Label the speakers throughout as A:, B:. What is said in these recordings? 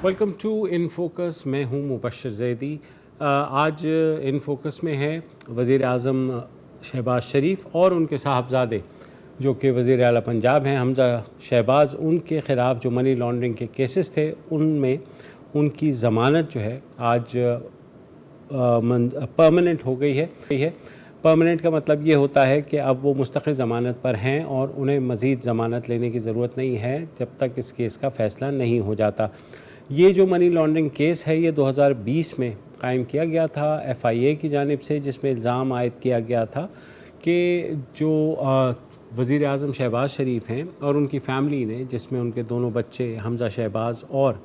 A: Welcome to in focus. मैं हूं मुबशर ज़ैदी। आज इन फोकस में है वज़ीर आज़म शहबाज शरीफ और उनके साहबजादे जो कि वज़ीर आला पंजाब हैं हमज़ा शहबाज। उनके ख़िलाफ़ जो मनी लॉन्ड्रिंग के केसेस थे उनमें उनकी ज़मानत जो है आज परमानेंट हो गई है। परमानेंट का मतलब ये होता है कि अब वो मुस्तक़िल ज़मानत पर हैं और उन्हें मज़ीद ज़मानत लेने की ज़रूरत नहीं है जब तक इस केस का फ़ैसला नहीं हो जाता। ये जो मनी लॉन्ड्रिंग केस है ये 2020 में कायम किया गया था FIA की जानिब से, जिसमें इल्ज़ाम आयद किया गया था कि जो वज़ीर आज़म शहबाज शरीफ हैं और उनकी फ़ैमिली ने, जिसमें उनके दोनों बच्चे हमज़ा शहबाज और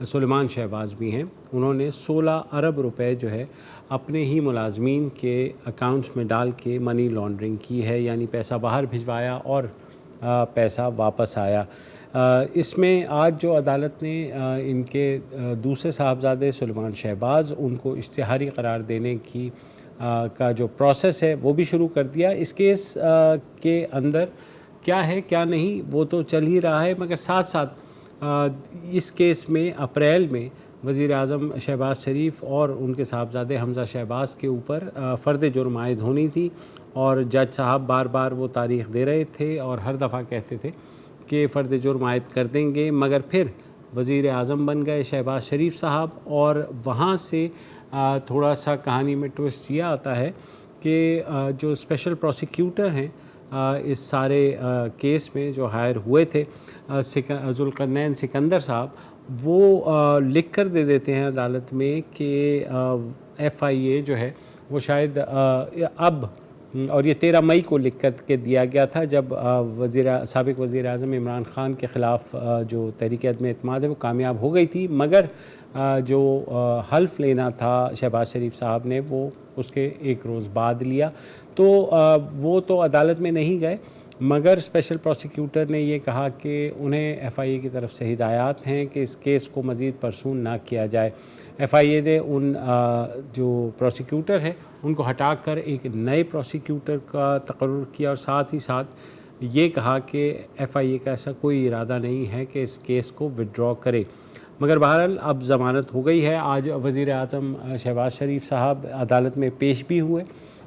A: सुलेमान शहबाज भी हैं, उन्होंने 16 अरब रुपए जो है अपने ही मुलाजमीन के अकाउंट्स में डाल के मनी लॉन्ड्रिंग की है, यानी पैसा बाहर भिजवाया और पैसा वापस आया। इसमें आज जो अदालत ने इनके दूसरे साहबजादे सुलेमान शहबाज उनको इश्तिहारी करार देने की का जो प्रोसेस है वो भी शुरू कर दिया। इस केस के अंदर क्या है क्या नहीं वो तो चल ही रहा है, मगर साथ साथ इस केस में अप्रैल में वज़ीर आज़म शहबाज शरीफ और उनके साहबजादे हमज़ा शहबाज के ऊपर फ़र्द जुर्म आयद होनी थी और जज साहब बार बार वो तारीख़ दे रहे थे और हर दफ़ा कहते थे कि फ़र्द जुर्म आयद कर देंगे, मगर फिर वज़ीर आज़म बन गए शहबाज शरीफ साहब। और वहाँ से थोड़ा सा कहानी में ट्विस्ट ये आता है कि जो स्पेशल प्रोसिक्यूटर हैं इस सारे केस में जो हायर हुए थे ज़ुल्क़रनैन सिकंदर साहब, वो लिख कर दे देते हैं अदालत में कि FIA जो है वो शायद अब, और ये 13 मई को लिख कर के दिया गया था जब साबिक़ वज़ीर आज़म इमरान ख़ान के ख़िलाफ़ जो तहरीक अदम एतमाद है वो कामयाब हो गई थी, मगर जो हल्फ लेना था शहबाज शरीफ साहब ने वो उसके एक रोज़ बाद लिया। तो वो तो अदालत में नहीं गए, मगर स्पेशल प्रोसिक्यूटर ने ये कहा कि उन्हें FIA की तरफ से हिदायत हैं कि इस केस को मज़ीद परसून ना किया जाए। FIA ने उन जो प्रोसिक्यूटर है उनको हटाकर एक नए प्रोसिक्यूटर का तकर्रुर किया और साथ ही साथ ये कहा कि FIA का ऐसा कोई इरादा नहीं है कि इस केस को विड्रॉ करे। मगर बहरहाल अब ज़मानत हो गई है। आज वज़ीर आज़म शहबाज शरीफ साहब अदालत में पेश भी हुए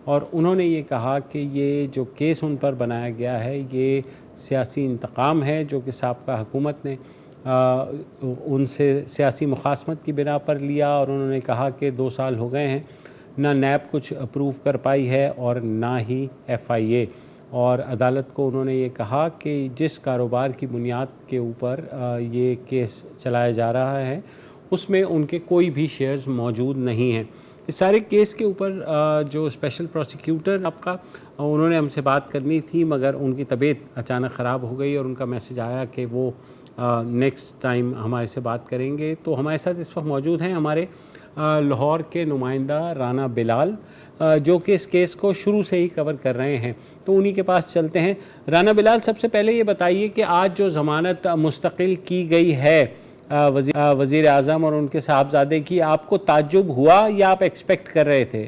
A: और उन्होंने ये कहा कि ये जो केस उन पर बनाया गया है ये सियासी इंतकाम है जो कि साबका हुकूमत ने उनसे सियासी मुखासमत की बिना पर लिया। और उन्होंने कहा कि 2 साल हो गए हैं, ना नैब कुछ अप्रूव कर पाई है और ना ही FIA। और अदालत को उन्होंने ये कहा कि जिस कारोबार की बुनियाद के ऊपर ये केस चलाया जा रहा है उसमें उनके कोई भी शेयर्स मौजूद नहीं हैं। इस सारे केस के ऊपर जो स्पेशल प्रोसिक्यूटर आपका उन्होंने हमसे बात करनी थी, मगर उनकी तबीयत अचानक ख़राब हो गई और उनका मैसेज आया कि वो नेक्स्ट टाइम हमारे से बात करेंगे। तो हमारे साथ इस वक्त मौजूद हैं हमारे लाहौर के नुमाइंदा राना बिलाल, जो कि इस केस को शुरू से ही कवर कर रहे हैं, तो उन्हीं के पास चलते हैं। राना बिलाल, सबसे पहले ये बताइए कि आज जो ज़मानत मुस्तकिल की गई है वज़ीर आज़म और उनके साहबजादे की, आपको ताज्जुब हुआ या आप एक्सपेक्ट कर रहे थे?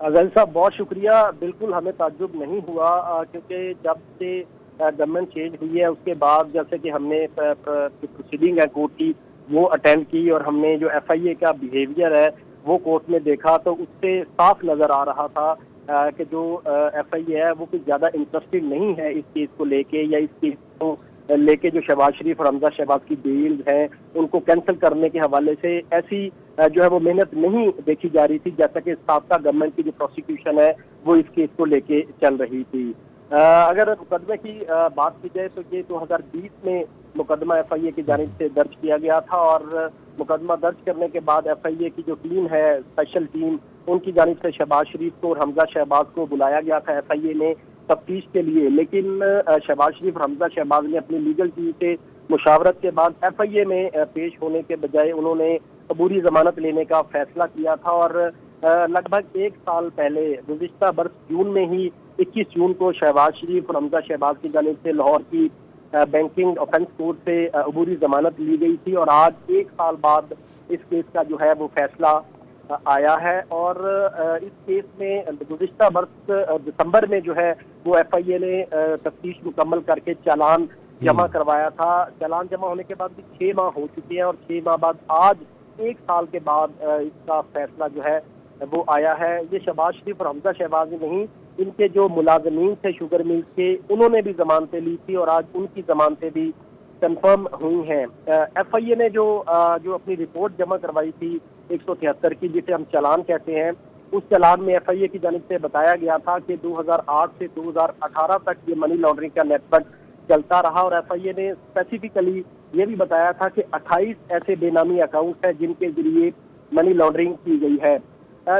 B: अज़ल साहब बहुत शुक्रिया। बिल्कुल हमें ताज्जुब नहीं हुआ क्योंकि जब से गवर्नमेंट चेंज हुई है उसके बाद जैसे कि हमने प्रोसीडिंग है कोर्ट की वो अटेंड की और हमने जो FIA का बिहेवियर है वो कोर्ट में देखा, तो उससे साफ नज़र आ रहा था कि जो FIA है वो कुछ ज़्यादा इंटरेस्टेड नहीं है इस केस को लेके, या इस केस को लेके जो शहबाज शरीफ और हमज़ा शहबाज की बेल हैं उनको कैंसिल करने के हवाले से ऐसी जो है वो मेहनत नहीं देखी जा रही थी जैसा कि साबका गवर्नमेंट की जो प्रोसिक्यूशन है वो इस केस को लेके चल रही थी। अगर मुकदमे की बात की जाए तो ये 2020 में मुकदमा FIA की जानिब से दर्ज किया गया था और मुकदमा दर्ज करने के बाद FIA की जो टीम है स्पेशल टीम उनकी जानिब से शहबाज शरीफ को और हमज़ा शहबाज को बुलाया गया था FIA ने तफ्तीश के लिए, लेकिन शहबाज शरीफ और हमज़ा शहबाज ने अपनी लीगल टीम से मुशावरत के बाद FIA में पेश होने के बजाय उन्होंने अबूरी ज़मानत लेने का फैसला किया था। और लगभग 1 साल पहले गुज़िश्ता बरस जून में ही 21 जून को शहबाज शरीफ और हमज़ा शहबाज की जानिब से लाहौर की बैंकिंग ऑफेंस कोर्ट से अबूरी ज़मानत ली गई थी और आज 1 साल बाद इस केस का जो है वो फैसला आया है। और इस केस में गुज़िश्ता बरस दिसंबर में जो है वो FIA ने तफ्तीश मुकम्मल करके चालान जमा करवाया था। चालान जमा होने के बाद भी 6 माह हो चुके हैं और 6 माह बाद आज 1 साल के बाद इसका फैसला जो है वो आया है। ये शहबाज शरीफ और हमजा शहबाज नहीं, इनके जो मुलाजमीन थे शुगर मिल्स के, उन्होंने भी जमानतें ली थी और आज उनकी जमानतें भी कंफर्म हुई हैं। FIA ने जो अपनी रिपोर्ट जमा करवाई थी 173 की, जिसे हम चालान कहते हैं, उस चालान में FIA की जानिब से बताया गया था कि 2008 से 2018 तक ये मनी लॉन्ड्रिंग का नेटवर्क चलता रहा और FIA ने स्पेसिफिकली ये भी बताया था कि 28 ऐसे बेनामी अकाउंट हैं जिनके जरिए मनी लॉन्ड्रिंग की गई है।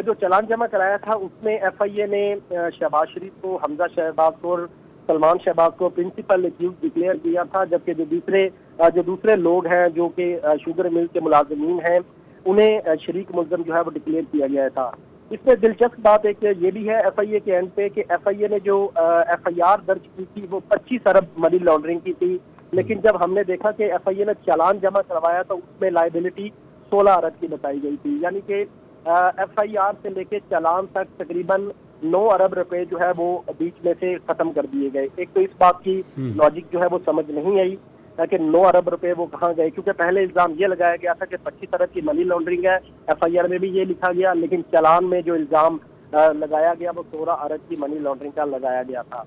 B: जो चालान जमा कराया था उसमें FIA ने शहबाज शरीफ को, हमजा शहबाज को और सलमान शहबाज को प्रिंसिपल एक्यूज डिक्लेयर किया था, जबकि जो दूसरे लोग हैं जो कि शुगर मिल के मुलाजमीन हैं, उन्हें शरीक मुल्ज़म जो है वो डिक्लेयर किया गया था। इसमें दिलचस्प बात एक ये भी है FIA के एंड पे कि FIA ने जो FIR दर्ज की थी वो 25 अरब मनी लॉन्ड्रिंग की थी, लेकिन जब हमने देखा कि FIA ने चालान जमा करवाया तो उसमें लायबिलिटी 16 अरब की बताई गई थी। यानी कि FIR से लेके चालान तक तकरीबन 9 अरब रुपए जो है वो बीच में से खत्म कर दिए गए। एक तो इस बात की लॉजिक जो है वो समझ नहीं आई कि 9 अरब रुपए वो कहाँ गए, क्योंकि पहले इल्जाम ये लगाया गया था कि 25 अरब की मनी लॉन्ड्रिंग है, FIR में भी ये लिखा गया, लेकिन चालान में जो इल्जाम लगाया गया वो 16 अरब की मनी लॉन्ड्रिंग का लगाया गया था।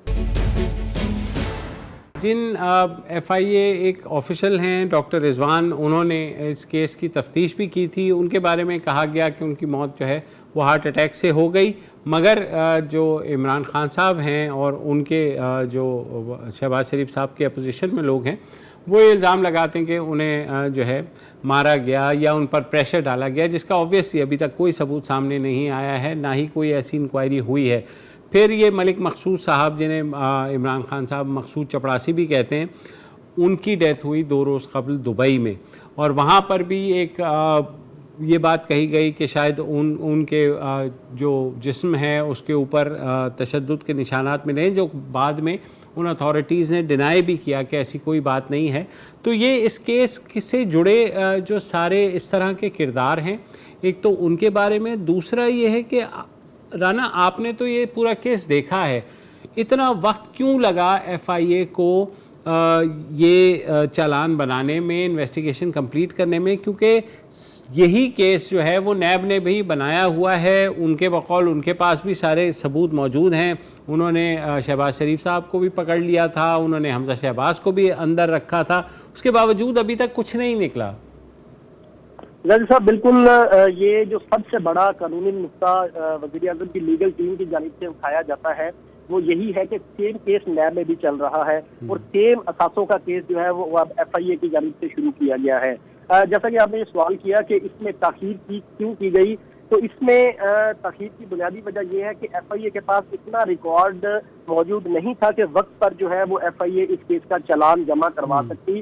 A: जिन FIA एक ऑफिशियल हैं डॉक्टर रिजवान, उन्होंने इस केस की तफ्तीश भी की थी। उनके बारे में कहा गया कि उनकी मौत जो है वो हार्ट अटैक से हो गई, मगर जो इमरान खान साहब हैं और उनके जो शहबाज शरीफ साहब के अपोजिशन में लोग हैं, वो ये इल्ज़ाम लगाते हैं कि उन्हें जो है मारा गया या उन पर प्रेशर डाला गया, जिसका ऑब्वियसली अभी तक कोई सबूत सामने नहीं आया है, ना ही कोई ऐसी इंक्वायरी हुई है। फिर ये मलिक मकसूद साहब, जिन्हें इमरान खान साहब मकसूद चपड़ासी भी कहते हैं, उनकी डेथ हुई 2 रोज़ कबल दुबई में, और वहाँ पर भी एक ये बात कही गई कि शायद उनके जो जिस्म है उसके ऊपर तशद्दुद के निशानात मिले, जो बाद में उन अथॉरिटीज़ ने डिनाई भी किया कि ऐसी कोई बात नहीं है। तो ये इस केस से जुड़े जो सारे इस तरह के किरदार हैं, एक तो उनके बारे में, दूसरा ये है कि राना आपने तो ये पूरा केस देखा है, इतना वक्त क्यों लगा FIA को ये चालान बनाने में, इन्वेस्टिगेशन कंप्लीट करने में? क्योंकि यही केस जो है वो नैब ने भी बनाया हुआ है, उनके बकौल उनके पास भी सारे सबूत मौजूद हैं। उन्होंने शहबाज शरीफ साहब को भी पकड़ लिया था, उन्होंने हमजा शहबाज को भी अंदर रखा था, उसके बावजूद अभी तक कुछ नहीं निकला।
B: रज़ी साहब, बिल्कुल ये जो सबसे बड़ा कानूनी नुक्ता वज़ीर आज़म की लीगल टीम की जानिब से उठाया जाता है वो यही है कि सेम केस नैब में भी चल रहा है और सेम असासों का केस जो है वो अब FIA की जानिब से शुरू किया गया है। जैसा कि आपने ये सवाल किया कि इसमें ताख़ीर क्यों की गई, तो इसमें ताख़ीर की बुनियादी वजह यह है कि FIA के पास इतना रिकॉर्ड मौजूद नहीं था कि वक्त पर जो है वो FIA इस केस का चालान जमा करवा सकती।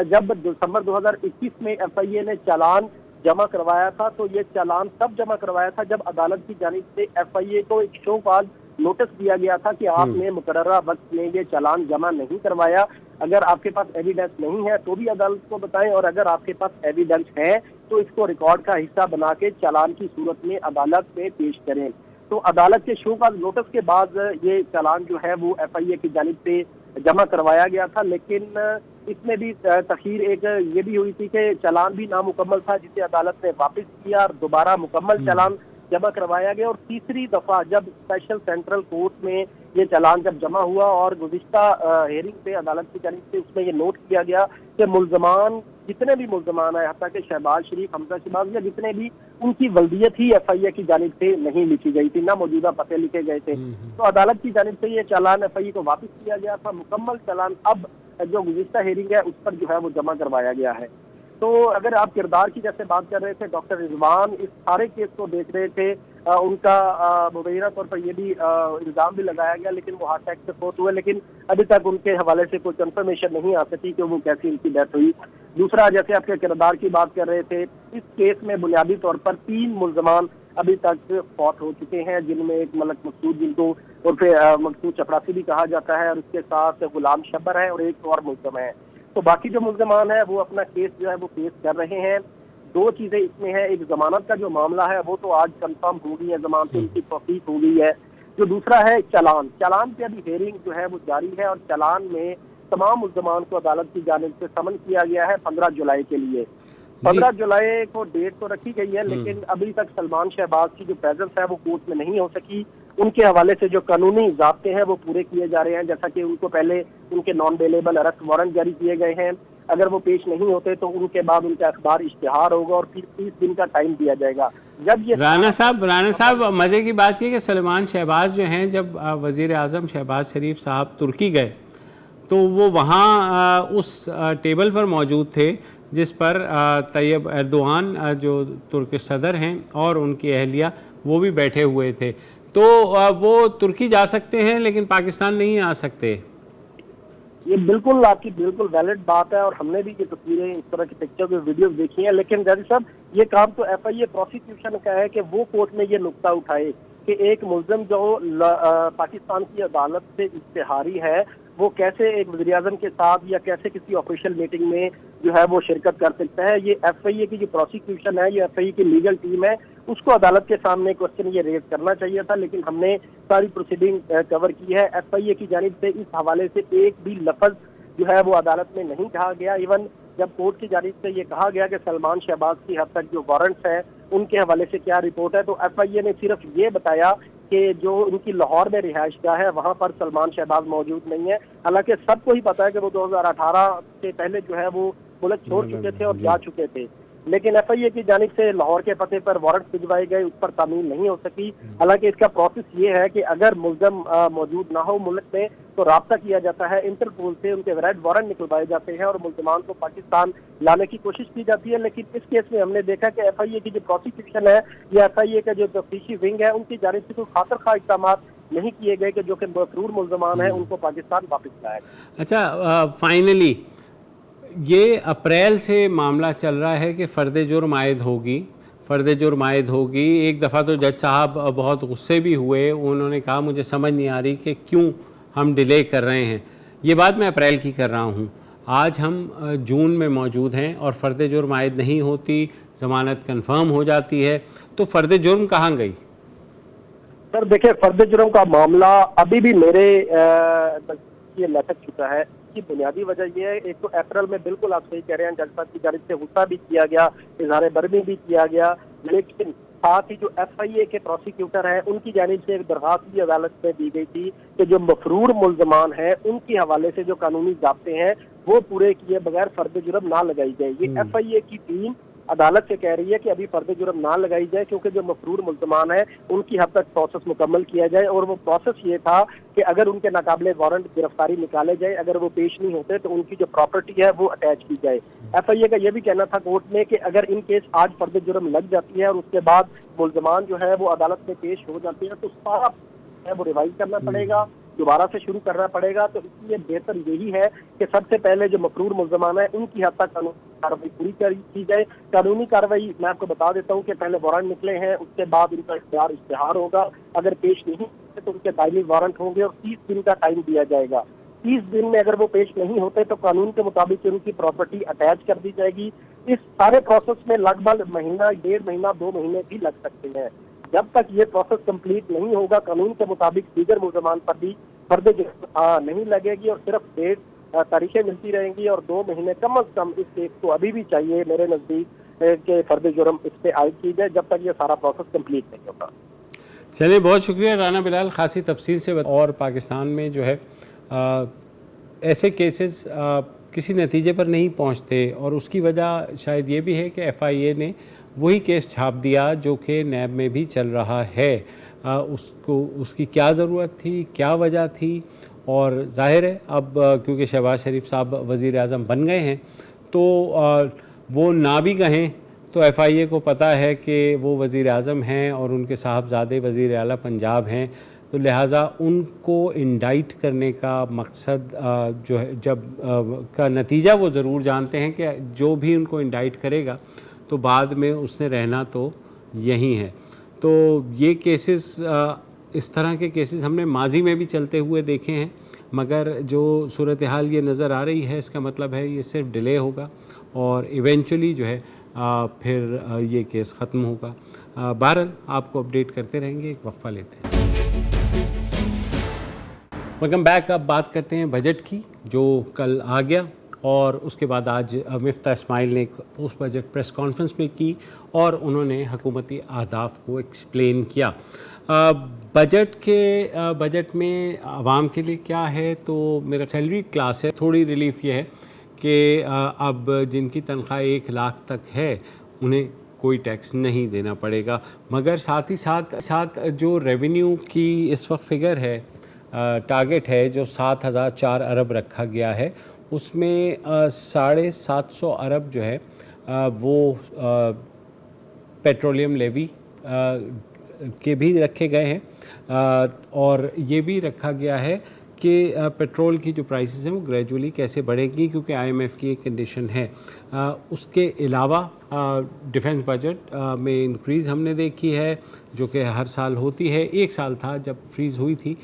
B: जब दिसंबर 2021 में FIA ने चालान जमा करवाया था तो ये चालान तब जमा करवाया था जब अदालत की जानिब से FIA को एक शो कॉज नोटिस दिया गया था कि आपने मुकर्ररा वक्त में ये चालान जमा नहीं करवाया, अगर आपके पास एविडेंस नहीं है तो भी अदालत को बताएं, और अगर आपके पास एविडेंस है तो इसको रिकॉर्ड का हिस्सा बना के चालान की सूरत में अदालत में पेश करें। तो अदालत के शो कॉज नोटिस के बाद ये चालान जो है वो FIA की जानिब से जमा करवाया गया था, लेकिन इसमें भी तखीर एक ये भी हुई थी कि चालान भी नामुकम्मल था, जिसे अदालत ने वापस किया और दोबारा मुकम्मल चालान जमा करवाया गया। और तीसरी दफा जब स्पेशल सेंट्रल कोर्ट में ये चालान जब जमा हुआ और गुज़िश्ता हेयरिंग पे अदालत की जानिब से उसमें ये नोट किया गया कि मुल्ज़मान, जितने भी मुल्ज़मान है, हत्ता कि शहबाज शरीफ, हमजा शहबाज या जितने भी, उनकी वल्दियत ही FIA की जानिब से नहीं लिखी गई थी, ना मौजूदा पते लिखे गए थे। तो अदालत की जानिब से ये चालान FIA को वापस किया गया था। मुकम्मल चालान अब जो गुज़िश्ता हेयरिंग है उस पर जो है वो जमा करवाया गया है। तो अगर आप किरदार की जैसे बात कर रहे थे, डॉक्टर रिजवान इस सारे केस को देख रहे थे, उनका मुबैना तौर पर ये भी इल्ज़ाम भी लगाया गया, लेकिन वो हार्ट अटैक से फौत हुए, लेकिन अभी तक उनके हवाले से कोई कंफर्मेशन नहीं आ सकी कि वो कैसी उनकी डेथ हुई। दूसरा, जैसे आपके किरदार की बात कर रहे थे, इस केस में बुनियादी तौर पर 3 मुल्ज़मान अभी तक फौत हो चुके हैं, जिनमें एक मलिक मकसूद, जिनको उर्फ मकसूद चपड़ासी भी कहा जाता है, और उसके साथ गुलाम शब्बर है और एक और मुल्ज़म है। तो बाकी जो मुल्ज़मान है वो अपना केस जो है वो पेश कर रहे हैं। 2 चीज़ें इसमें है, एक जमानत का जो मामला है वो तो आज कंफर्म हो गई है, जमानत उनकी तौसीक हो गई है। जो दूसरा है चालान पे अभी हेयरिंग जो है वो जारी है, और चालान में तमाम मुल्ज़मान को अदालत की जानिब से समन किया गया है 15 जुलाई के लिए। 15 जुलाई को डेट तो रखी गई है, लेकिन अभी तक सलमान शहबाज की जो प्रेजेंस है वो कोर्ट में नहीं हो सकी। उनके हवाले से जो कानूनी ज़ाब्ते हैं वो पूरे किए जा रहे हैं, जैसा कि उनको पहले उनके नॉन बेलेबल अरेस्ट वारंट जारी किए गए हैं। अगर वो पेश नहीं होते तो उनके बाद उनका अखबार इश्तिहार होगा और फिर 30 दिन का टाइम दिया जाएगा। जब ये
A: राना साहब मज़े की बात ये कि सलमान शहबाज जो हैं, जब वज़ीर आज़म शहबाज शरीफ साहब तुर्की गए तो वो वहाँ उस टेबल पर मौजूद थे जिस पर तैयब एर्दोआन जो तुर्की सदर हैं और उनकी अहलिया वो भी बैठे हुए थे। तो वो तुर्की जा सकते हैं लेकिन पाकिस्तान नहीं आ सकते।
B: ये बिल्कुल आपकी बिल्कुल वैलिड बात है और हमने भी ये तस्वीरें, इस तरह की पिक्चर की वीडियोस देखी हैं, लेकिन जज साहब ये काम तो FIA प्रोसिक्यूशन का है कि वो कोर्ट में ये नुक्ता उठाए कि एक मुल्ज़िम जो पाकिस्तान की अदालत से इश्तिहारी है वो कैसे एक वज़ीर-ए-आज़म के साथ या कैसे किसी ऑफिशियल मीटिंग में जो है वो शिरकत कर सकता है। ये FIA की जो प्रोसिक्यूशन है, ये FIA की लीगल टीम है, उसको अदालत के सामने क्वेश्चन ये रेज करना चाहिए था, लेकिन हमने सारी प्रोसीडिंग कवर की है। FIA की जानिब से इस हवाले से एक भी लफ्ज़ जो है वो अदालत में नहीं कहा गया। इवन जब कोर्ट की जानिब से ये कहा गया कि सलमान शहबाज की हद तक जो वारंट्स हैं उनके हवाले से क्या रिपोर्ट है, तो FIA ने सिर्फ ये बताया कि जो उनकी लाहौर में रिहाइशगाह है वहाँ पर सलमान शहबाज मौजूद नहीं है। हालांकि सबको ही पता है कि वो 2018 से पहले जो है वो मुल्क छोड़ चुके थे और जा चुके थे, लेकिन FIA की जानिब से लाहौर के पते पर वारंट भिजवाए गए, उस पर तामील नहीं हो सकी। हालांकि इसका प्रोसेस ये है कि अगर मुल्ज़म मौजूद ना हो मुल्क में तो राब्ता किया जाता है इंटरपोल से, उनके रेड वारंट निकलवाए जाते हैं और मुल्ज़मान को पाकिस्तान लाने की कोशिश की जाती है। लेकिन इस केस में हमने देखा कि FIA की जो प्रोसिक्यूशन है या FIA का जो तफ्तीशी विंग है उनकी जानिब से कोई खातिर खा इक़दाम नहीं किए गए कि जो कि मफरूर मुल्ज़मान हैं उनको पाकिस्तान वापस लाए।
A: अच्छा, फाइनली ये अप्रैल से मामला चल रहा है कि फ़र्द जुर्म आयद होगी। एक दफ़ा तो जज साहब बहुत गुस्से भी हुए, उन्होंने कहा मुझे समझ नहीं आ रही कि क्यों हम डिले कर रहे हैं। ये बात मैं अप्रैल की कर रहा हूँ, आज हम जून में मौजूद हैं और फ़र्द जुर्म आयद नहीं होती, ज़मानत कन्फर्म हो जाती है, तो फ़र्द जुर्म कहाँ गई?
B: सर देखिए, फ़र्द जुर्म का मामला अभी भी मेरे ये लटक चुका है। की बुनियादी वजह यह है, एक तो अप्रैल में बिल्कुल आप सही कह रहे हैं, जज साहब की जानिब से गुस्सा भी किया गया, इजहार बरमी भी किया गया, लेकिन साथ ही जो FIA के प्रोसिक्यूटर हैं उनकी जानिब से एक दरख्वास्त भी अदालत में दी गई थी कि जो मफरूर मुल्ज़मान हैं उनके हवाले से जो कानूनी ज़ाब्ते हैं वो पूरे किए बगैर फ़र्द जुर्म ना लगाई जाए। ये FIA की टीम अदालत से कह रही है कि अभी फ़र्द जुर्म ना लगाई जाए क्योंकि जो मफरूर मुल्ज़मान है उनकी हद तक प्रोसेस मुकम्मल किया जाए, और वो प्रोसेस ये था कि अगर उनके नाकाबिले वारंट गिरफ्तारी निकाले जाए, अगर वो पेश नहीं होते तो उनकी जो प्रॉपर्टी है वो अटैच की जाए। FIA का ये भी कहना था कोर्ट में कि अगर इन केस आज फ़र्द जुर्म लग जाती है और उसके बाद मुल्ज़मान जो है वो अदालत में पेश हो जाते हैं तो सारा है वो रिवाइज करना पड़ेगा, दोबारा से शुरू करना पड़ेगा। तो इसलिए बेहतर यही है कि सबसे पहले जो मफरूर मुल्ज़मान है उनकी हद तक कानूनी कार्रवाई पूरी की जाए। कानूनी कार्रवाई मैं आपको बता देता हूँ कि पहले वारंट निकले हैं, उसके बाद उनका इश्तिहार होगा, अगर पेश नहीं होते तो उनके दायमी वारंट होंगे और 30 दिन का टाइम दिया जाएगा। 30 दिन में अगर वो पेश नहीं होते तो कानून के मुताबिक उनकी प्रॉपर्टी अटैच कर दी जाएगी। इस सारे प्रोसेस में लगभग महीना, 1.5 महीना, 2 महीने भी लग सकते हैं। जब तक ये प्रोसेस कंप्लीट नहीं होगा कानून के मुताबिक दीगर मुल्ज़मान पर भी फ़र्द जुर्म नहीं लगेगी और सिर्फ डेट तारीखें मिलती रहेंगी, और 2 महीने कम अज़ कम इस केस को अभी भी चाहिए मेरे नज़दीक के फ़र्द जुर्म इस पर आयद की जाए जब तक ये सारा प्रोसेस कंप्लीट नहीं होगा।
A: चलिए, बहुत शुक्रिया राना बिलाल, खासी तफसील से और पाकिस्तान में जो है ऐसे केसेस किसी नतीजे पर नहीं पहुंचते, और उसकी वजह शायद ये भी है कि FIA ने वही केस छाप दिया जो कि नैब में भी चल रहा है। उसकी क्या ज़रूरत थी, क्या वजह थी, और ज़ाहिर है अब क्योंकि शहबाज शरीफ साहब वज़ीर आज़म बन गए हैं तो वो ना भी कहें तो FIA को पता है कि वो वज़ीर आज़म हैं और उनके साहबजादे वज़ीर आला पंजाब हैं, तो लिहाजा उनको इंडाइट करने का मकसद जो है का नतीजा वो ज़रूर जानते हैं कि जो भी उनको इंडाइट करेगा तो बाद में उसने रहना तो यही है। तो ये केसेस, इस तरह के केसेस हमने माजी में भी चलते हुए देखे हैं, मगर जो सूरत हाल ये नज़र आ रही है इसका मतलब है ये सिर्फ डिले होगा और इवेंचुअली जो है फिर ये केस ख़त्म होगा। बहरहाल आपको अपडेट करते रहेंगे। एक वक्फा लेते हैं। Welcome back. अब बात करते हैं बजट की। جو کل آ گیا، اور اس کے بعد آج مفتاح اسماعیل نے اس بجٹ پریس کانفرنس میں کی اور انہوں نے حکومتی اہداف کو ایکسپلین کیا۔ بجٹ میں عوام کے لیے کیا ہے، تو میرا سیلری کلاس ہے، تھوڑی ریلیف یہ ہے کہ اب جن کی تنخواہ 1 لاکھ تک ہے انہیں کوئی ٹیکس نہیں دینا پڑے گا، مگر ساتھ ہی ساتھ جو ریونیو کی اس وقت فگر ہے، ٹارگٹ ہے جو 7,004 ارب رکھا گیا ہے، اس میں 750 ارب جو ہے وہ پیٹرولیم لیوی کے بھی رکھے گئے ہیں، اور یہ بھی رکھا گیا ہے کہ پیٹرول کی جو پرائسز ہیں وہ گریجولی کیسے بڑھے گی، کیونکہ آئی ایم ایف کی ایک کنڈیشن ہے۔ اس کے علاوہ ڈیفنس بجٹ میں انکریز ہم نے دیکھی ہے، جو کہ ہر سال ہوتی ہے۔ ایک سال تھا جب فریز ہوئی تھی،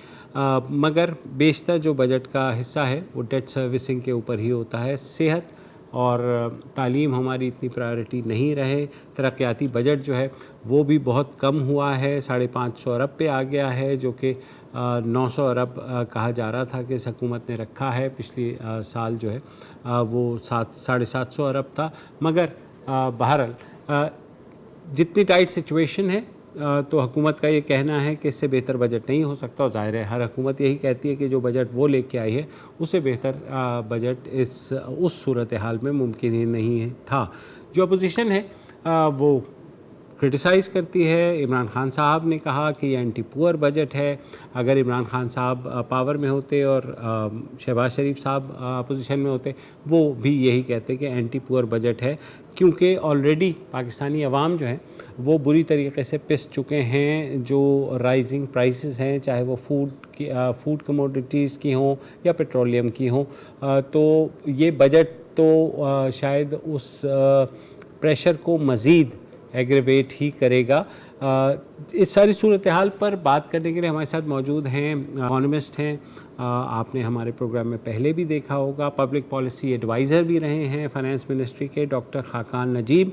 A: مگر بیشتر جو بجٹ کا حصہ ہے وہ ڈیٹ سروسنگ کے اوپر ہی ہوتا ہے۔ صحت اور تعلیم ہماری اتنی پرائیورٹی نہیں رہے۔ ترقیاتی بجٹ جو ہے وہ بھی بہت کم ہوا ہے، 550 ارب پہ آ گیا ہے، جو کہ 900 ارب کہا جا رہا تھا کہ اس حکومت نے رکھا ہے۔ پچھلی سال جو ہے وہ 750 ارب تھا، مگر بہرحال جتنی ٹائٹ سچویشن ہے تو حکومت کا یہ کہنا ہے کہ اس سے بہتر بجٹ نہیں ہو سکتا، اور ظاہر ہے ہر حکومت یہی کہتی ہے کہ جو بجٹ وہ لے کے آئی ہے اس سے بہتر بجٹ اس صورتحال میں ممکن ہی نہیں تھا۔ جو اپوزیشن ہے وہ کرٹیسائز کرتی ہے۔ عمران خان صاحب نے کہا کہ یہ اینٹی پور بجٹ ہے۔ اگر عمران خان صاحب پاور میں ہوتے اور شہباز شریف صاحب اپوزیشن میں ہوتے، وہ بھی یہی کہتے کہ اینٹی پور بجٹ ہے، کیونکہ آلریڈی پاکستانی عوام جو ہیں وہ بری طریقے سے پس چکے ہیں۔ جو رائزنگ پرائسز ہیں، چاہے وہ فوڈ کموڈیٹیز کی ہوں یا پیٹرولیم کی ہوں، تو یہ بجٹ تو شاید اس پریشر کو مزید ایگریویٹ ہی کرے گا۔ اس ساری صورتحال پر بات کرنے کے لیے ہمارے ساتھ موجود ہیں اکانومسٹ ہیں، آپ نے ہمارے پروگرام میں پہلے بھی دیکھا ہوگا، پبلک پالیسی ایڈوائزر بھی رہے ہیں فائنانس منسٹری کے، ڈاکٹر خاقان نجیب۔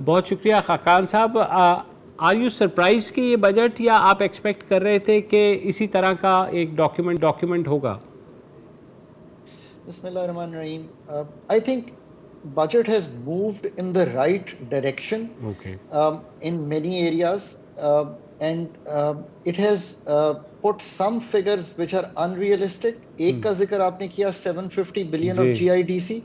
A: بہت شکریہ خاقان صاحب۔ آر یو سرپرائز کہ یہ بجٹ، یا آپ ایکسپیکٹ کر رہے تھے کہ اسی طرح کا ایک ڈاکیومنٹ ہوگا؟
C: بسم اللہ الرحمن الرحیم. I think budget has moved in the right direction in many areas, and it has put some figures which are unrealistic. ایک کا ذکر آپ نے کیا 750 billion of GIDC,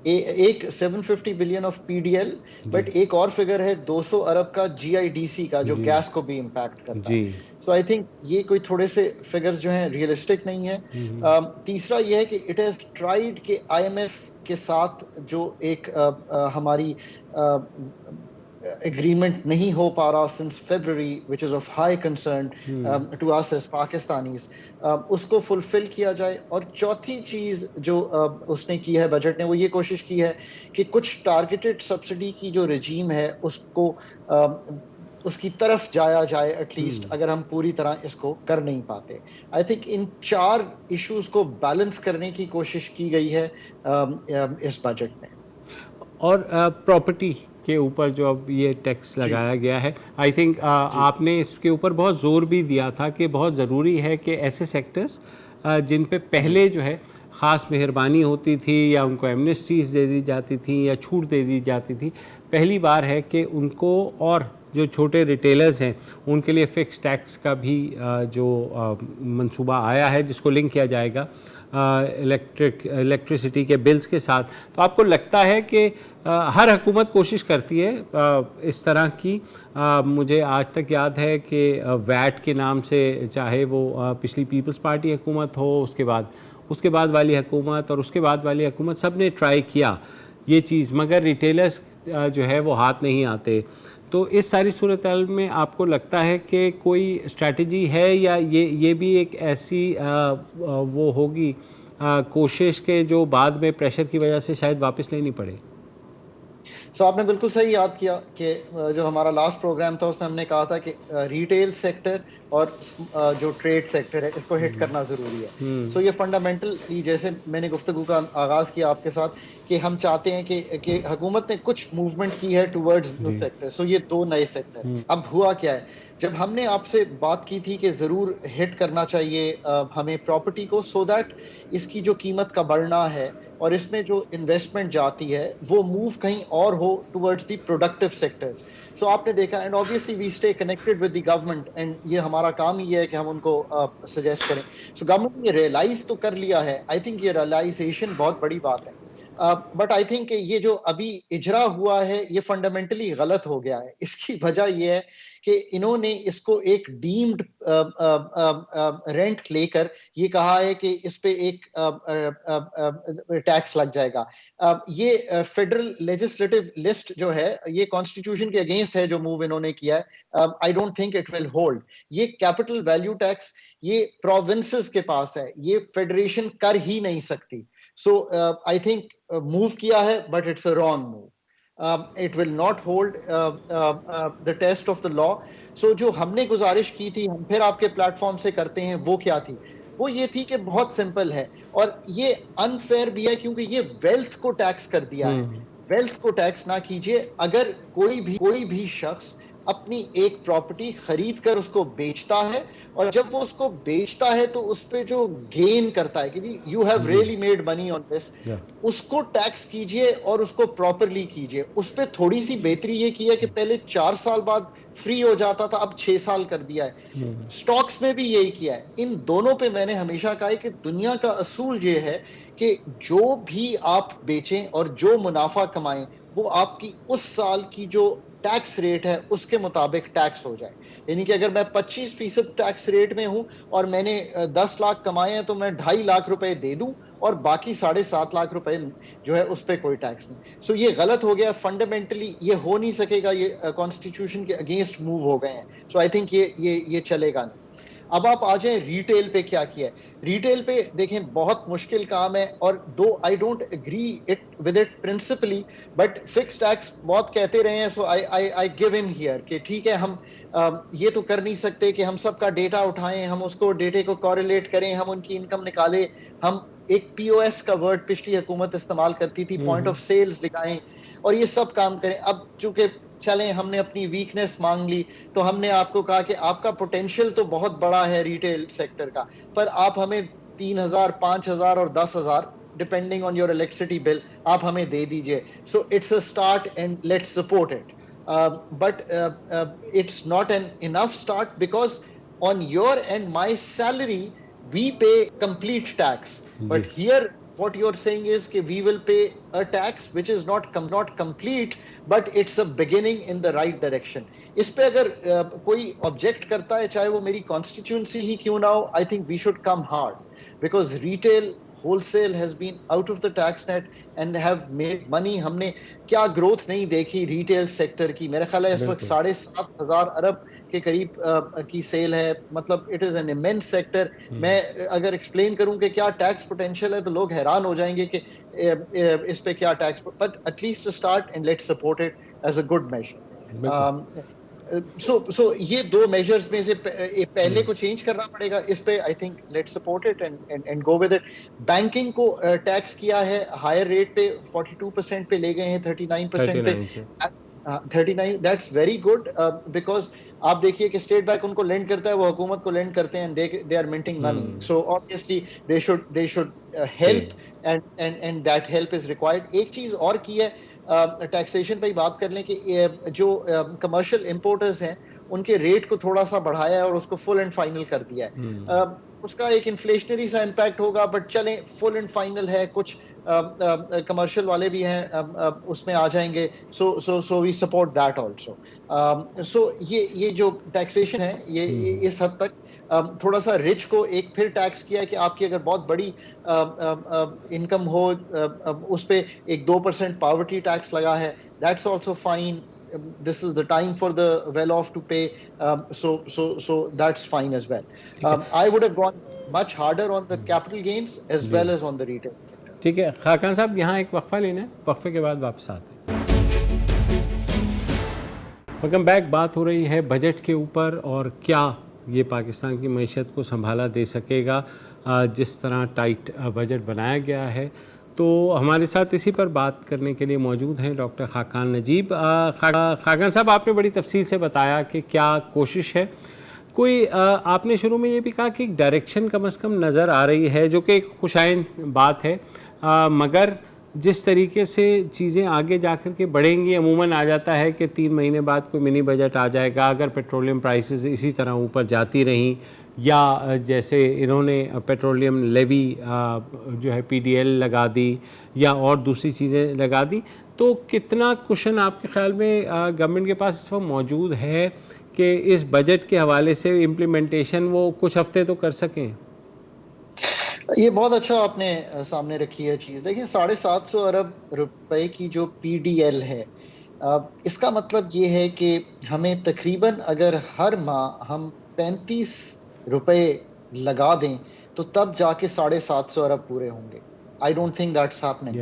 C: ایک 750 billion of PDL, بٹ ایک اور فگر ہے 200 ارب کا GIDC کا، جو گیس کو بھی امپیکٹ کرتا ہے۔ سو آئی تھنک یہ کوئی تھوڑے سے فگرز جو ہیں ریئلسٹک نہیں ہیں۔ تیسرا یہ ہے کہ اٹ ہیز ٹرائیڈ کہ آئی ایم ایف کے ساتھ جو ایک ہماری agreement نہیں ہو پا رہا since February, which is of high concern to us as Pakistanis, اس کو فلفل کیا جائے۔ اور چوتھی چیز جو اس نے کی ہے بجٹ نے، وہ یہ کوشش کی ہے کہ کچھ ٹارگیٹڈ سبسڈی کی جو رجیم ہے اس کو اس کی طرف جایا جائے ایٹ لیسٹ، اگر ہم پوری طرح اس کو کر نہیں پاتے۔ آئی تھنک ان 4 ایشوز کو بیلنس کرنے کی کوشش کی گئی ہے اس بجٹ میں۔
A: اور پراپرٹی کے اوپر جو اب یہ ٹیکس لگایا گیا ہے، آئی تھنک آپ نے اس کے اوپر بہت زور بھی دیا تھا کہ بہت ضروری ہے کہ ایسے سیکٹرز جن پہ پہلے جو ہے خاص مہربانی ہوتی تھی یا ان کو ایمنسٹیز دے دی جاتی تھیں یا چھوٹ دے دی جاتی تھی، پہلی بار ہے کہ ان کو، اور جو چھوٹے ریٹیلرز ہیں ان کے لیے فکس ٹیکس کا بھی جو منصوبہ آیا ہے جس کو لنک کیا جائے گا الیکٹرسٹی کے بلز کے ساتھ۔ تو آپ کو لگتا ہے کہ ہر حکومت کوشش کرتی ہے اس طرح کی؟ مجھے آج تک یاد ہے کہ ویٹ کے نام سے، چاہے وہ پچھلی پیپلز پارٹی حکومت ہو، اس کے بعد والی حکومت اور اس کے بعد والی حکومت، سب نے ٹرائی کیا یہ چیز، مگر ریٹیلرز جو ہے وہ ہاتھ نہیں آتے۔ تو اس ساری صورتحال میں آپ کو لگتا ہے کہ کوئی اسٹریٹجی ہے، یا یہ بھی ایک ایسی وہ ہوگی کوشش کہ جو بعد میں پریشر کی وجہ سے شاید واپس لینی پڑے؟
C: سو آپ نے بالکل صحیح یاد کیا کہ جو ہمارا لاسٹ پروگرام تھا اس میں ہم نے کہا تھا کہ ریٹیل سیکٹر اور جو ٹریڈ سیکٹر ہے اس کو ہٹ کرنا ضروری ہے۔ سو یہ فنڈامنٹلی، جیسے میں نے گفتگو کا آغاز کیا آپ کے ساتھ، کہ ہم چاہتے ہیں کہ حکومت نے کچھ موومنٹ کی ہے ٹورڈز نیو سیکٹر۔ سو یہ 2 نئے سیکٹر، اب ہوا کیا ہے، جب ہم نے آپ سے بات کی تھی کہ ضرور ہٹ کرنا چاہیے ہمیں پراپرٹی کو سو دیٹ اس کی جو قیمت کا بڑھنا ہے اور اس میں جو انویسٹمنٹ جاتی ہے وہ موو کہیں اور ہو towards the productive sectors. So آپ نے دیکھا and obviously we stay connected with the government and یہ ہمارا کام ہی ہے کہ ہم ان کو سجیسٹ کریں. سو گورنمنٹ نے یہ ریئلائز تو کر لیا ہے. آئی تھنک یہ ریئلائزیشن بہت بڑی بات ہے. بٹ آئی تھنک یہ جو ابھی اجرا ہوا ہے یہ فنڈامنٹلی غلط ہو گیا ہے. اس کی وجہ یہ ہے کہ انہوں نے اس کو ایک ڈیمڈ رینٹ لے کر یہ کہا ہے کہ اس پہ ایک ٹیکس لگ جائے گا. یہ فیڈرل لیجسلیٹو لسٹ جو ہے یہ کانسٹیٹیوشن کے اگینسٹ ہے جو موو انہوں نے کیا ہے. I don't think it will hold. یہ کیپٹل ویلیو ٹیکس یہ پروونسز کے پاس ہے, یہ فیڈریشن کر ہی نہیں سکتی. سو آئی تھنک موو کیا ہے but it's a wrong move. It will not hold the test of the law. So جو ہم نے گزارش کی تھی ہم پھر آپ کے پلیٹ فارم سے کرتے ہیں وہ کیا تھی؟ وہ یہ تھی کہ بہت سمپل ہے اور یہ انفیئر بھی ہے کیونکہ یہ ویلتھ کو ٹیکس کر دیا ہے. ویلتھ کو ٹیکس نہ کیجئے. اگر کوئی بھی شخص اپنی ایک پراپرٹی خرید کر اس کو بیچتا ہے اور جب وہ اس کو بیچتا ہے تو اس پہ جو گین کرتا ہے کہ جی یو ہیو ریئلی میڈ منی آن دس, اس کو ٹیکس کیجئے اور اس کو پراپرلی کیجئے. اس پہ تھوڑی سی بہتری یہ کی ہے کہ پہلے 4 سال بعد فری ہو جاتا تھا, اب 6 سال کر دیا ہے. سٹاکس میں بھی یہی کیا ہے. ان دونوں پہ میں نے ہمیشہ کہا ہے کہ دنیا کا اصول یہ ہے کہ جو بھی آپ بیچیں اور جو منافع کمائیں وہ آپ کی اس سال کی جو ٹیکس ریٹ ہے اس کے مطابق ٹیکس ہو جائے. یعنی کہ اگر میں 25% ٹیکس ریٹ میں ہوں اور میں نے 10 لاکھ کمائے ہیں تو میں 2.5 لاکھ روپے دے دوں اور باقی 7.5 لاکھ روپے جو ہے اس پہ کوئی ٹیکس نہیں. سو یہ غلط ہو گیا فنڈامنٹلی, یہ ہو نہیں سکے گا, یہ کانسٹیٹیوشن کے اگینسٹ موو ہو گئے ہیں. سو آئی تھنک یہ چلے گا نہیں. اب آپ آ جائیں ریٹیل پہ کیا کیا ہے. ریٹیل پہ دیکھیں بہت مشکل کام ہے اور دو I don't agree with it principally but fix tax بہت کہتے رہے ہیں. سو آئی گیو ان ہیئر کہ ٹھیک ہے ہم یہ تو کر نہیں سکتے کہ ہم سب کا ڈیٹا اٹھائیں, ہم اس کو ڈیٹے کو کوریلیٹ کریں, ہم ان کی انکم نکالیں, ہم ایک پی او ایس کا ورڈ پچھلی حکومت استعمال کرتی تھی, پوائنٹ آف سیلز دکھائیں اور یہ سب کام کریں. اب چونکہ چلیں ہم نے اپنی ویکنیس مانگ لی تو ہم نے آپ کو کہا کہ آپ کا پوٹینشیل تو بہت بڑا ہے ریٹیل سیکٹر کا, پر آپ ہمیں 3,000 5,000 اور 10,000 depending on your electricity bill آپ ہمیں دے دیجئے. So it's a start and let's support it. But it's not an enough start because on your and my salary we pay complete tax. But here what you're saying is that we will pay a tax which is not complete but it's a beginning in the right direction. اس پہ اگر کوئی object کرتا ہے چاہے وہ میری کانسٹیٹیوئنسی ہی کیوں نہ ہو, I think we should come hard because retail wholesale has been out of the tax net and have made money. ہم نے کیا گروتھ نہیں دیکھی ریٹیل سیکٹر کی. میرا خیال ہے اس وقت 7,500 ارب کے قریب کی سیل ہے. مطلب اٹ از این امیمنس سیکٹر. میں اگر ایکسپلین کروں کہ کیا ٹیکس پوٹینشیل ہے تو لوگ حیران ہو جائیں گے کہ اس پہ کیا tax, but at least start and let's support it as a good measure. So یہ دو میجرز میں سے پہلے کو چینج کرنا پڑے گا. اس پہ I think let support it and go with it. Banking کو ٹیکس کیا ہے ہائر ریٹ پہ 42% پہ لے گئے ہیں 39% پہ. 39 دیٹس ویری گڈ بیکاز آپ دیکھیے کہ اسٹیٹ بینک ان کو لینڈ کرتا ہے, وہ حکومت کو لینڈ کرتے ہیں, they are minting money. So obviously they should help and that help is required. ایک چیز اور کی ہے ٹیکسیشن پہ ہی بات کر لیں کہ جو کمرشل امپورٹرز ہیں ان کے ریٹ کو تھوڑا سا بڑھایا ہے اور اس کو فل اینڈ فائنل کر دیا ہے. اس کا ایک انفلیشنری سا امپیکٹ ہوگا بٹ چلیں فل اینڈ فائنل ہے. کچھ کمرشل والے بھی ہیں اس میں آ جائیں گے. سو وی سپورٹ دیٹ آلسو. سو یہ جو ٹیکسیشن ہے یہ اس حد تک تھوڑا سا رچ کو ایک پھر ٹیکس کیا ہے کہ آپ کی اگر بہت بڑی انکم ہو اس پہ ایک 2% پاورٹی ٹیکس لگا ہے. That's also fine. This is the time for the well-off to pay. So that's fine as well. I would have gone much harder on the capital gains as well as on the retail sector.
A: ٹھیک ہے خاقان صاحب, یہاں ایک وقفہ لینا ہے, وقفے کے بعد واپس آتے ہیں. Welcome back. بات ہو رہی ہے بجٹ کے اوپر اور کیا یہ پاکستان کی معیشت کو سنبھالا دے سکے گا. جس طرح ٹائٹ بجٹ بنایا گیا ہے تو ہمارے ساتھ اسی پر بات کرنے کے لیے موجود ہیں ڈاکٹر خاقان نجیب. خاقان صاحب، آپ نے بڑی تفصیل سے بتایا کہ کیا کوشش ہے. کوئی آپ نے شروع میں یہ بھی کہا کہ ایک ڈائریکشن کم از کم نظر آ رہی ہے، جو کہ ایک خوشائن بات ہے، مگر جس طریقے سے چیزیں آگے جا کر کے بڑھیں گی، عموماً آ جاتا ہے کہ 3 مہینے بعد کوئی منی بجٹ آ جائے گا. اگر پیٹرولیم پرائسز اسی طرح اوپر جاتی رہیں، یا جیسے انہوں نے پیٹرولیم لیوی جو ہے PDL لگا دی یا اور دوسری چیزیں لگا دی، تو کتنا کشن آپ کے خیال میں گورنمنٹ کے پاس اس وقت موجود ہے کہ اس بجٹ کے حوالے سے امپلیمنٹیشن وہ کچھ ہفتے تو کر سکیں؟
C: یہ بہت اچھا آپ نے سامنے رکھی ہے چیز. دیکھیں 750 ارب روپے کی جو PDL ہے، اس کا مطلب یہ ہے کہ ہمیں تقریباً اگر ہر ماہ ہم 35 روپے لگا دیں تو تب جا کے 750 ارب پورے ہوں گے. I don't think that's happening.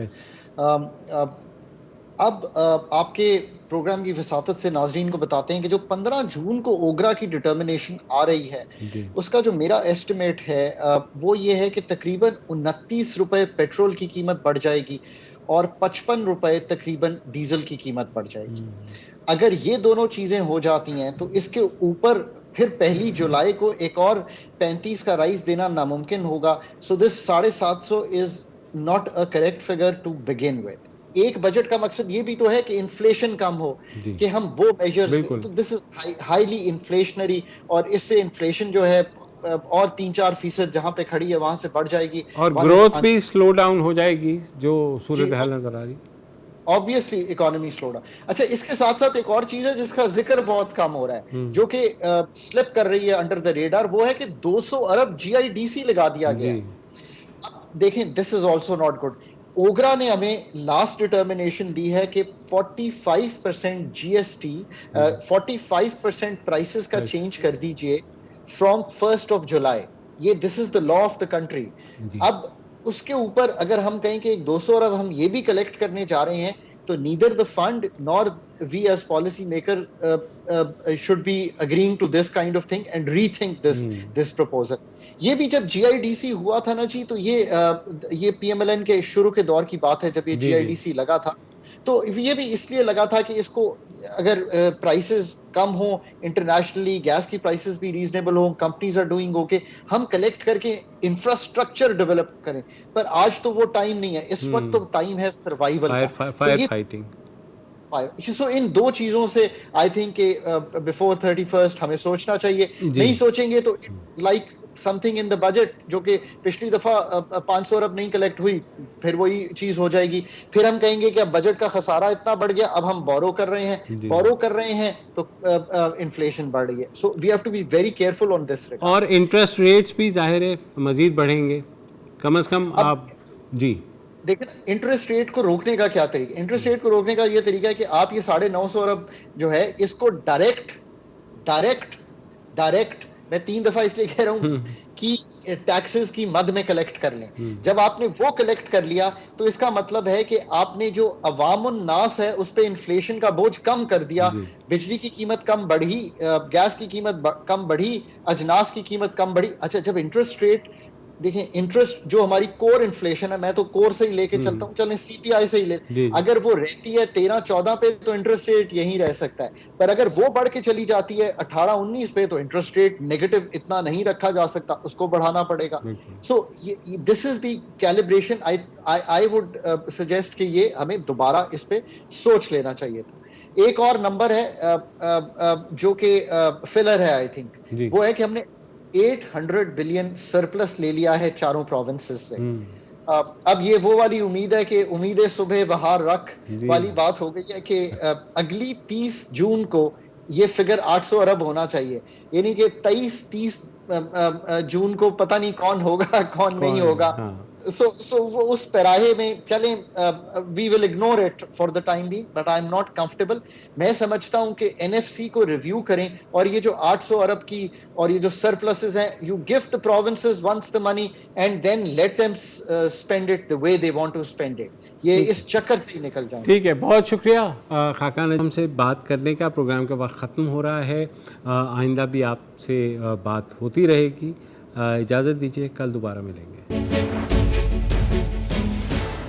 C: اب آپ کے پروگرام کی وساطت سے ناظرین کو بتاتے ہیں کہ جو 15 جون کو اوگرا کی ڈٹرمنیشن آ رہی ہے، اس کا جو میرا ایسٹیمیٹ ہے وہ یہ ہے کہ تقریباً 29 روپے پیٹرول کی قیمت بڑھ جائے گی اور 55 روپے تقریباً ڈیزل کی قیمت بڑھ جائے گی. اگر یہ دونوں چیزیں ہو جاتی ہیں تو اس کے اوپر پھر 1 جولائی کو ایک اور 35 کا رائز دینا ناممکن ہوگا. So this 750 is not a correct figure to begin with. ایک بجٹ کا مقصد یہ بھی تو ہے کہ انفلیشن کم ہو، کہ ہم وہ میجرز لیں. تو دس از ہائیلی انفلیشنری، اور اس سے انفلیشن جو ہے اور 3-4% جہاں پہ کھڑی ہے وہاں سے بڑھ جائے گی،
A: اور گروتھ بھی سلو ڈاؤن ہو جائے گی جو صورتحال نظر آ رہی.
C: obviously economy slow down. اچھا، اس کے ساتھ ساتھ ایک اور چیز ہے جس کا ذکر بہت کم ہو رہا ہے، جو کہ سلپ کر رہی ہے انڈر دا ریڈار، وہ ہے کہ 200 ارب GIDC لگا دیا گیا ہے. دیکھیں this is also not good. OGRA نے ہمیں لاسٹ ڈٹرمنیشن دی ہے کہ 45% GST 45% پرائسز کا چینج کر دیجئے فرام 1 جولائی. یہ دس از دا لا آف دا کنٹری. اب اس کے اوپر اگر ہم کہیں کہ 200 ارب ہم یہ بھی کلیکٹ کرنے جا رہے ہیں تو neither the fund nor we as policy maker should be agreeing to this kind of thing and rethink this proposal. یہ بھی جب GIDC ہوا تھا نا جی، تو یہ PMLN کے شروع کے دور کی بات ہے جب یہ GIDC لگا تھا، تو یہ بھی اس لیے لگا تھا کہ اس کو اگر پرائسز کم ہوں انٹرنیشنلی، گیس کی پرائسز بھی ریزنیبل ہوں، کمپنیز آر ڈوئنگ اوکے، ہم کلیکٹ کر کے انفراسٹرکچر ڈیولپ کریں. پر آج تو وہ ٹائم نہیں ہے، اس وقت تو ٹائم ہے سروائیول کا.
A: Fire fighting.
C: سو ان دو چیزوں سے آئی تھنک کہ بفور 31 ہمیں سوچنا چاہیے. نہیں سوچیں گے تو like some thing in the budget, جو کہ پچھلی دفعہ 500 ارب نہیں کلیکٹ ہوئی، پھر وہی چیز ہو جائے گی. پھر ہم کہیں گے کہ اب بجٹ کا خسارہ اتنا بڑھ گیا، اب ہم بورو کر رہے ہیں تو انفلیشن بڑھ رہی ہے. So we have to be very careful on this.
A: اور انٹرسٹ ریٹس بھی ظاہر ہے مزید بڑھیں گے کم از کم. آپ جی
C: دیکھیں انٹرسٹ ریٹ کو روکنے کا کیا طریقہ. انٹرسٹ ریٹ کو روکنے کا یہ طریقہ ہے کہ آپ یہ 950 ارب جو ہے اس کو ڈائریکٹ میں 3 دفعہ اس لیے کہہ رہا ہوں کہ ٹیکسز کی مد میں کلیکٹ کر لیں. جب آپ نے وہ کلیکٹ کر لیا تو اس کا مطلب ہے کہ آپ نے جو عوام الناس ہے اس پہ انفلیشن کا بوجھ کم کر دیا. بجلی کی قیمت کم بڑھی، گیس کی قیمت کم بڑھی، اجناس کی قیمت کم بڑھی. اچھا، جب انٹرسٹ ریٹ دیکھیں، انٹرسٹ جو ہماری کور انفلیشن ہے، میں تو کور سے ہی لے کے چلتا ہوں، چلیں CPI سے ہی لے، اگر وہ رہتی ہے 13-14 پہ تو انٹرسٹ ریٹ یہیں رہ سکتا ہے. پر اگر وہ بڑھ کے چلی جاتی ہے 18-19 پہ تو انٹرسٹ ریٹ نیگیٹو اتنا نہیں رکھا جا سکتا، اس کو بڑھانا پڑے گا. سو دس از دی کیلیبریشن. آئی وڈ سجیسٹ کہ یہ ہمیں دوبارہ اس پہ سوچ لینا چاہیے تھا. ایک اور نمبر ہے جو کہ فلر ہے آئی تھنک، وہ ہے کہ ہم نے 800 بلین سرپلس لے لیا ہے چاروں پروونسز سے. اب یہ وہ والی امید ہے کہ امید صبح بہار رکھ والی بات ہو گئی ہے کہ اگلی 30 جون کو یہ فگر 800 ارب ہونا چاہیے. یعنی کہ 23-30 جون کو پتہ نہیں کون ہوگا کون نہیں ہوگا. سو وہ اس پیراہے میں چلیں. We will ignore it for the time being, but I am not comfortable. میں سمجھتا ہوں کہ NFC کو ریویو کریں اور یہ جو 800 ارب کی اور یہ جو سرپلسز ہیں، you give the provinces once the money and then let them spend it the way they want to spend it. یہ اس چکر سے ہی نکل جائیں.
A: ٹھیک ہے، بہت شکریہ خاقان نجیب سے بات کرنے کا. پروگرام کا وقت ختم ہو رہا ہے، آئندہ بھی آپ سے بات ہوتی رہے گی. اجازت دیجیے، کل دوبارہ ملیں گے.